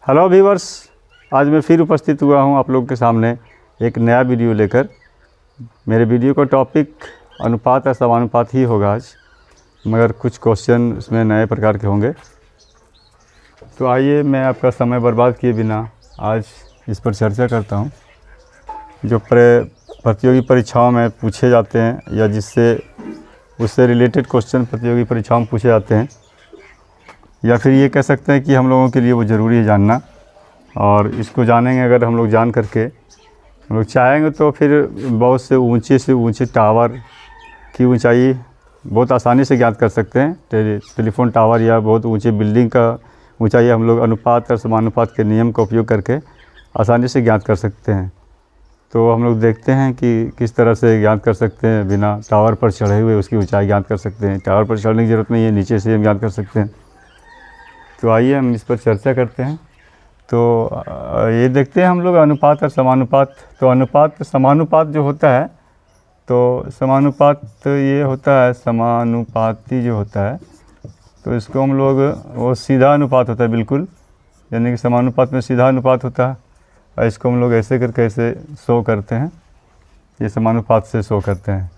Hello viewers, आज मैं फिर उपस्थित हुआ हूं आप लोगों के सामने एक नया वीडियो लेकर। मेरे वीडियो का टॉपिक अनुपात या समानुपात ही होगा आज, मगर कुछ क्वेश्चन इसमें नए प्रकार के होंगे। तो आइए मैं आपका समय बर्बाद किए बिना आज इस पर चर्चा करता हूं। जो प्रतियोगी परीक्षाओं में पूछे जाते हैं या जिससे उससे रिलेटेड क्वेश्चन प्रतियोगी परीक्षाओं में पूछे जाते हैं, या फिर ये कह सकते हैं कि हम लोगों के लिए वो ज़रूरी है जानना। और इसको जानेंगे अगर हम लोग जान करके हम लोग चाहेंगे तो फिर बहुत से ऊंचे टावर की ऊंचाई बहुत आसानी से ज्ञात कर सकते हैं। टेलीफोन टावर या बहुत ऊंचे बिल्डिंग का ऊंचाई हम लोग अनुपात और समानुपात के नियम का उपयोग करके आसानी से ज्ञात कर सकते हैं। तो हम लोग देखते हैं कि किस तरह से ज्ञात कर सकते हैं। बिना टावर पर चढ़े हुए उसकी ऊंचाई ज्ञात कर सकते हैं। टावर पर चढ़ने की ज़रूरत नहीं है, नीचे से हम ज्ञात कर सकते हैं। तो आइए हम इस पर चर्चा करते हैं। तो ये देखते हैं हम लोग अनुपात और समानुपात। तो अनुपात समानुपात जो होता है, तो समानुपात तो ये होता है, समानुपाती जो होता है तो इसको हम लोग वो सीधा अनुपात होता है बिल्कुल, यानी कि समानुपात में सीधा अनुपात होता है। और इसको हम लोग ऐसे करके ऐसे शो करते हैं, ये समानुपात से शो करते हैं।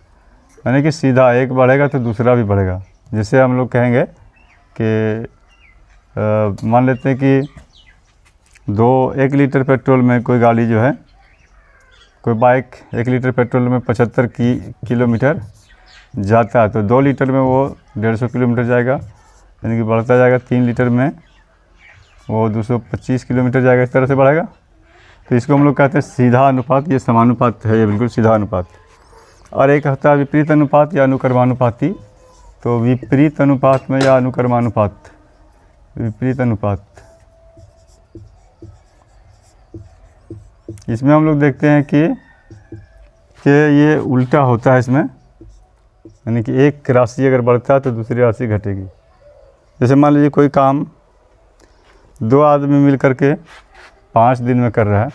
यानी कि सीधा एक बढ़ेगा तो दूसरा भी बढ़ेगा। जैसे हम लोग कहेंगे कि मान लेते हैं कि 1 लीटर पेट्रोल में कोई गाड़ी जो है, कोई बाइक 1 लीटर पेट्रोल में 75 किलोमीटर जाता है, तो 2 लीटर में वो 150 किलोमीटर जाएगा, यानी कि बढ़ता जाएगा। 3 लीटर में वो 225 किलोमीटर जाएगा, इस तरह से बढ़ेगा। तो इसको हम लोग कहते हैं सीधा अनुपात। ये समानुपात है, ये बिल्कुल सीधा अनुपात। और एक होता है विपरीत अनुपात या अनुक्रमानुपाती। तो विपरीत अनुपात में या अनुक्रमानुपात, विपरीत अनुपात, इसमें हम लोग देखते हैं कि ये उल्टा होता है इसमें, यानी कि एक राशि अगर बढ़ता है तो दूसरी राशि घटेगी। जैसे मान लीजिए कोई काम 2 आदमी मिल कर के 5 दिन में कर रहा है।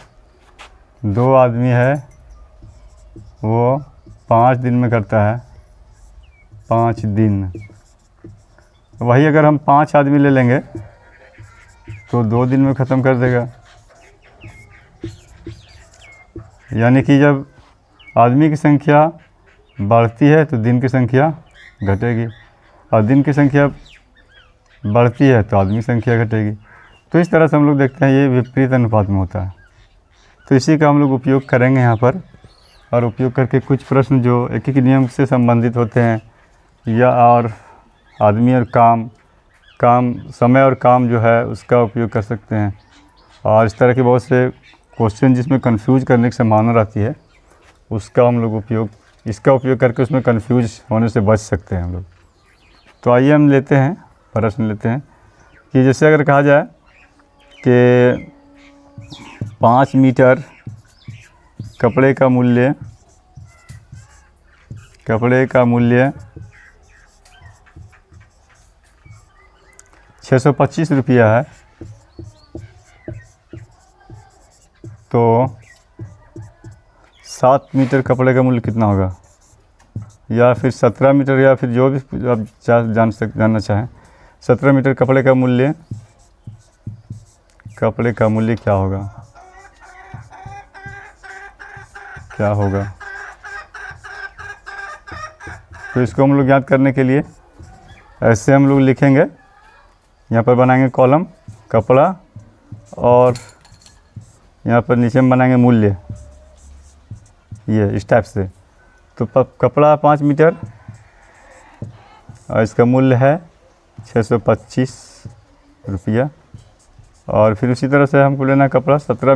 2 आदमी है वो 5 दिन में करता है, 5 दिन। वही अगर हम 5 आदमी ले लेंगे तो 2 दिन में ख़त्म कर देगा। यानी कि जब आदमी की संख्या बढ़ती है तो दिन की संख्या घटेगी, और दिन की संख्या बढ़ती है तो आदमी की संख्या घटेगी। तो इस तरह से हम लोग देखते हैं ये विपरीत अनुपात में होता है। तो इसी का हम लोग उपयोग करेंगे यहाँ पर, और उपयोग करके कुछ प्रश्न जो एक ही नियम से संबंधित होते हैं, या और आदमी और काम समय और काम जो है उसका उपयोग कर सकते हैं। और इस तरह के बहुत से क्वेश्चन जिसमें कंफ्यूज करने की संभावना रहती है, उसका हम लोग इसका उपयोग करके उसमें कंफ्यूज होने से बच सकते हैं हम लोग। तो आइए हम प्रश्न लेते हैं कि जैसे अगर कहा जाए कि 5 मीटर कपड़े का मूल्य 625 रुपया है, तो 7 मीटर कपड़े का मूल्य कितना होगा? या फिर 17 मीटर, या फिर जो भी आप जानना चाहें। 17 मीटर कपड़े का मूल्य क्या होगा? तो इसको हम लोग ज्ञात करने के लिए ऐसे हम लोग लिखेंगे। यहाँ पर बनाएंगे कॉलम कपड़ा, और यहाँ पर नीचे में बनाएंगे मूल्य, ये इस टाइप से। तो कपड़ा 5 मीटर और इसका मूल्य है 625 रुपया। और फिर उसी तरह से हमको लेना कपड़ा 17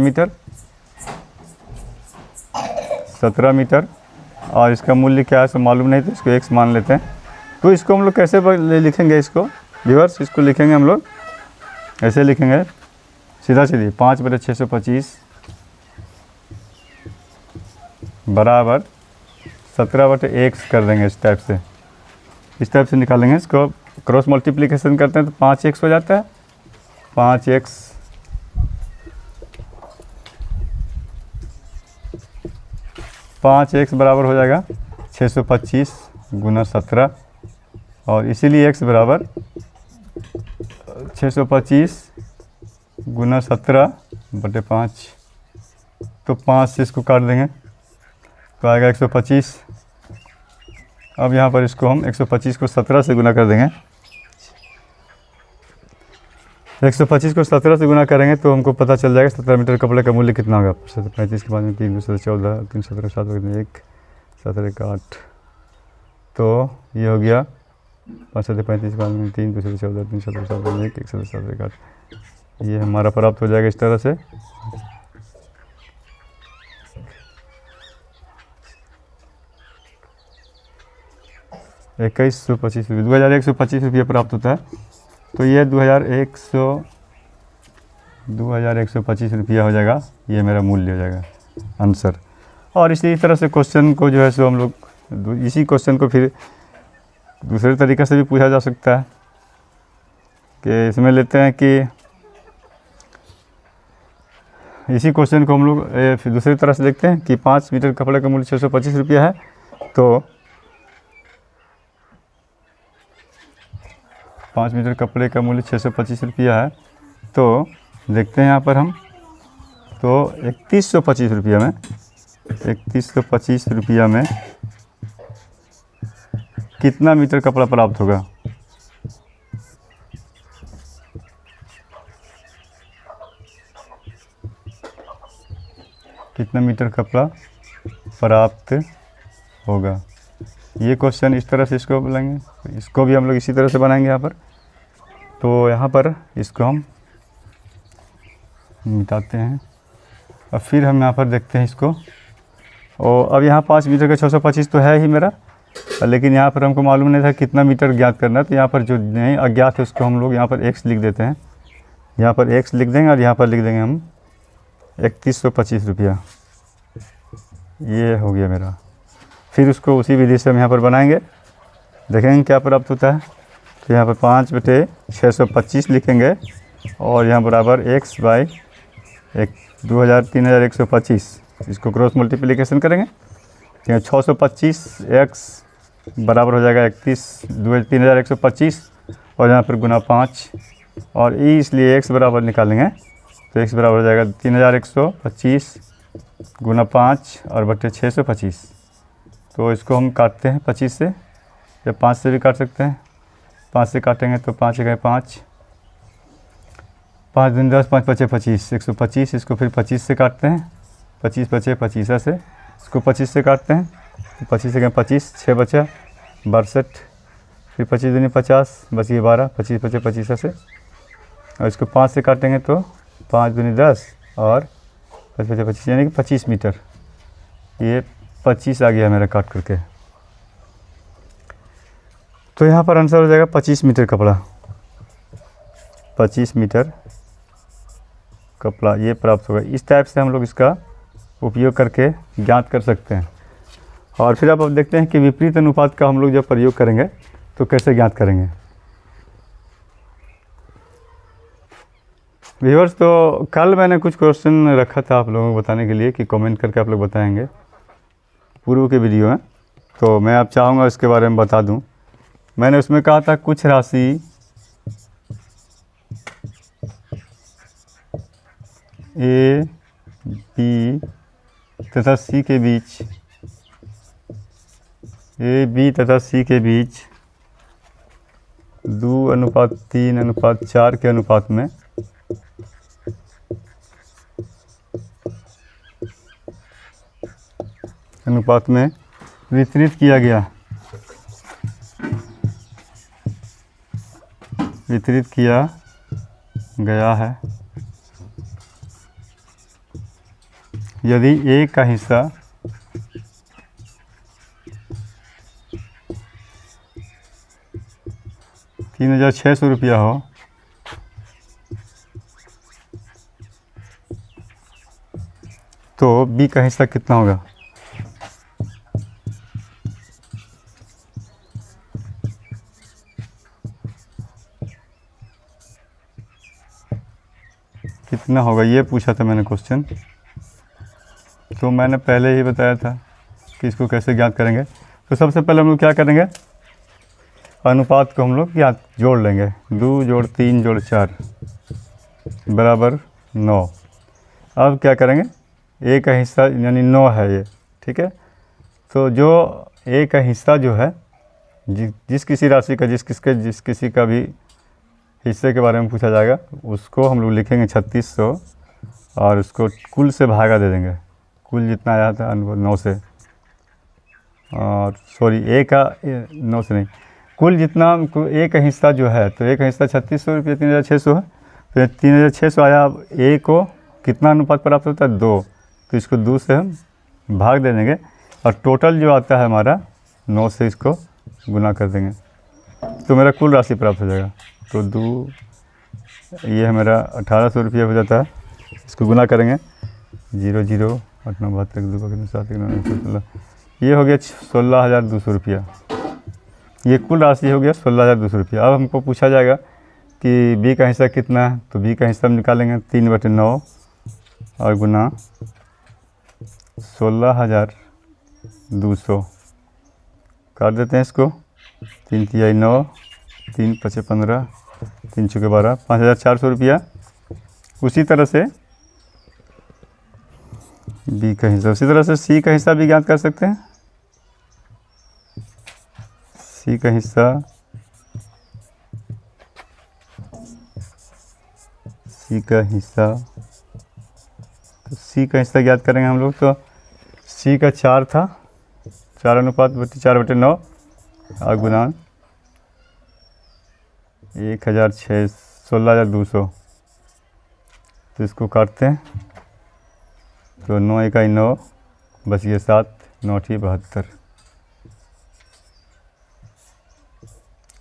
मीटर, और इसका मूल्य क्या है सो मालूम नहीं, तो इसको x मान लेते हैं। तो इसको हम लोग कैसे लिखेंगे? इसको व्यूअर्स, इसको लिखेंगे हम लोग ऐसे लिखेंगे, सीधा 5/625 बराबर 17/x कर देंगे। इस टाइप से निकालेंगे। इसको क्रॉस मल्टीप्लिकेशन करते हैं तो 5x हो जाता है। 5x बराबर हो जाएगा 625 गुना 17, और इसीलिए x बराबर 625 गुना 17/5, तो 5 से इसको काट देंगे तो आएगा 125। अब यहाँ पर इसको हम 125 को 17 से गुना कर देंगे। 125 को 17 से गुना करेंगे तो हमको पता चल जाएगा 17 मीटर कपड़े का मूल्य कितना होगा। 35 के बाद में 3 2 14 3 17 7 1 17 1 8, तो ये हो गया 5 7 35 के बाद में 3 2 14 3 17 7 1 1 17 7 1 8, ये हमारा प्राप्त हो जाएगा इस तरह से। ₹2125, 2125 रुपये प्राप्त होता है। तो ये 2125 रुपया हो जाएगा, ये मेरा मूल्य हो जाएगा आंसर। और इसी तरह से क्वेश्चन को जो है सो हम लोग इसी क्वेश्चन को फिर दूसरे तरीक़े से भी पूछा जा सकता है कि इसमें लेते हैं कि इसी क्वेश्चन को हम लोग फिर दूसरी तरह से देखते हैं कि 5 मीटर कपड़े का मूल्य 625 रुपया है। तो 5 मीटर कपड़े का मूल्य 625 रुपया है, तो देखते हैं यहाँ पर हम, तो 3125 रुपया में 3125 रुपया में कितना मीटर कपड़ा प्राप्त होगा। कितना मीटर कपड़ा प्राप्त होगा, ये क्वेश्चन इस तरह से इसको बोलेंगे, इसको भी हम लोग इसी तरह से बनाएंगे यहाँ पर। तो यहाँ पर इसको हम मिटाते हैं और फिर हम यहाँ पर देखते हैं इसको। और अब यहाँ 5 मीटर का 625 तो है ही मेरा, लेकिन यहाँ पर हमको मालूम नहीं था कितना मीटर ज्ञात करना है। तो यहाँ पर जो नहीं अज्ञात है उसको हम लोग यहाँ पर x लिख देते हैं, यहाँ पर x लिख देंगे और यहाँ पर लिख देंगे हम 3125 रुपया, ये हो गया मेरा। फिर उसको उसी विधि से हम यहाँ पर बनाएंगे, देखेंगे क्या प्राप्त होता है। तो यहाँ पर 5/625 लिखेंगे और यहाँ बराबर x बाई 3125, इसको क्रॉस मल्टीप्लिकेशन करेंगे। यहाँ 625x बराबर हो जाएगा 3125 और यहाँ पर गुना 5 और ई, इसलिए x बराबर निकालेंगे तो x बराबर हो जाएगा 3125 गुना 5 और बटे 625। तो इसको हम काटते हैं 25 से, या 5 से भी काट सकते हैं। 5 से काटेंगे तो 5 गए 5, 5 दिन 10, 5 पचे 25, 125। इसको फिर 25 से काटते हैं, 25 बचे 25 से, इसको 25 से काटते हैं तो 25 से गए 25, 6 बचा 62, फिर 25 दूनी 50, बच गए 12, 25 बचे 25 से। और इसको 5 से काटेंगे तो 5 दूनी 10 और 5 बचे 25, यानी कि 25 मीटर। ये 25 आ गया मेरा काट करके। तो यहाँ पर आंसर हो जाएगा 25 मीटर कपड़ा, 25 मीटर कपड़ा ये प्राप्त होगा। इस टाइप से हम लोग इसका उपयोग करके ज्ञात कर सकते हैं। और फिर अब देखते हैं कि विपरीत अनुपात का हम लोग जब प्रयोग करेंगे तो कैसे ज्ञात करेंगे। व्यूअर्स, तो कल मैंने कुछ क्वेश्चन रखा था आप लोगों को बताने के लिए कि कमेंट करके आप लोग बताएंगे पूर्व के वीडियो में, तो मैं अब चाहूँगा इसके बारे में बता दूं। मैंने उसमें कहा था कुछ राशि ए बी तथा सी के बीच, ए बी तथा सी के बीच 2:3:4 के अनुपात में वितरित किया गया है। यदि ए का हिस्सा ₹3,600 हो तो बी का हिस्सा कितना होगा। कितना होगा ये पूछा था मैंने क्वेश्चन। तो मैंने पहले ही बताया था कि इसको कैसे ज्ञात करेंगे। तो सबसे पहले हम लोग क्या करेंगे, अनुपात को हम लोग ज्ञात जोड़ लेंगे। 2 + 3 + 4 बराबर 9। अब क्या करेंगे, ए का हिस्सा यानी 9 है ये, ठीक है। तो जो ए का हिस्सा जो है जिस किसी राशि का जिस किसी का भी हिस्से के बारे में पूछा जाएगा उसको हम लोग लिखेंगे 3600 और उसको कुल से भागा दे देंगे। कुल जितना आया था 9 से, और सॉरी ए का 9 से नहीं, कुल जितना ए का हिस्सा जो है, तो ए का हिस्सा 3600 रुपये 3600 है। तो 3600 आया। अब ए को कितना अनुपात प्राप्त होता है 2, तो इसको 2 से हम भाग दे देंगे और टोटल जो आता है हमारा 9 से इसको गुना कर देंगे तो मेरा कुल राशि प्राप्त हो जाएगा। तो 2 ये है मेरा 1800 रुपया हो जाता है। इसको गुना करेंगे 0 0 8 9 72 2 7 9 16, ये हो गया 16,200 रुपया। ये कुल राशि हो गया 16,200 रुपया। अब हमको पूछा जाएगा कि बी का हिस्सा कितना है, तो बी का हिस्सा हम निकालेंगे 3/9 और गुना 16,200 काट देते हैं इसको। 3 तिहाई 9, 3 पचे 15, 3 चौके 12, 5,400 रुपया। उसी तरह से बी का हिस्सा, उसी तरह से सी का हिस्सा भी ज्ञात कर सकते हैं। सी का हिस्सा, तो सी का हिस्सा ज्ञात करेंगे हम लोग। तो सी का 4 था, 4/4/9 और गुना 16,200। तो इसको काटते हैं तो 9 1 9 बच गए 7, 9 8 72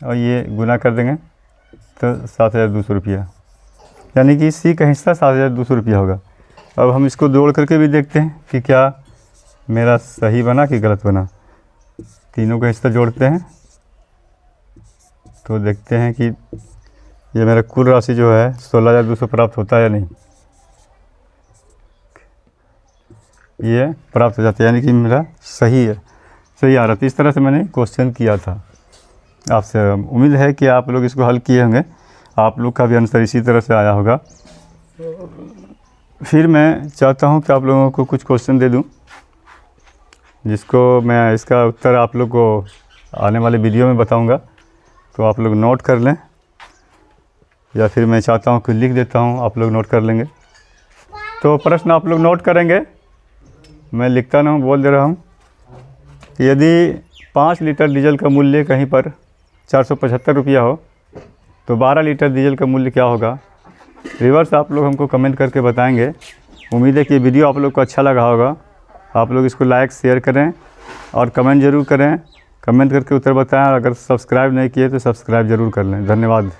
और ये गुना कर देंगे तो 7,200 रुपया, यानी कि सी का हिस्सा 7,200 रुपया होगा। अब हम इसको जोड़ करके भी देखते हैं कि क्या मेरा सही बना कि गलत बना। तीनों का हिस्सा जोड़ते हैं तो देखते हैं कि ये मेरा कुल राशि जो है 16,200 प्राप्त होता है या नहीं। ये प्राप्त हो जाता है, यानी कि मेरा सही है, सही आ रहा था। इस तरह से मैंने क्वेश्चन किया था आपसे। उम्मीद है कि आप लोग इसको हल किए होंगे, आप लोग का भी आंसर इसी तरह से आया होगा। फिर मैं चाहता हूं कि आप लोगों को कुछ क्वेश्चन दे दूं जिसको मैं इसका उत्तर आप लोग को आने वाले वीडियो में बताऊंगा, तो आप लोग नोट कर लें, या फिर मैं चाहता हूं कि लिख देता हूं, आप लोग नोट कर लेंगे। तो प्रश्न आप लोग नोट करेंगे, मैं लिखता ना हूँ, बोल दे रहा हूँ कि यदि 5 लीटर डीजल का मूल्य कहीं पर 475 रुपया हो तो 12 लीटर डीजल का मूल्य क्या होगा। रिवर्स आप लोग हमको कमेंट करके बताएंगे। उम्मीद है कि ये वीडियो आप लोग को अच्छा लगा होगा। आप लोग इसको लाइक शेयर करें और कमेंट ज़रूर करें, कमेंट करके उत्तर बताएं। अगर सब्सक्राइब नहीं किए तो सब्सक्राइब ज़रूर कर लें। धन्यवाद।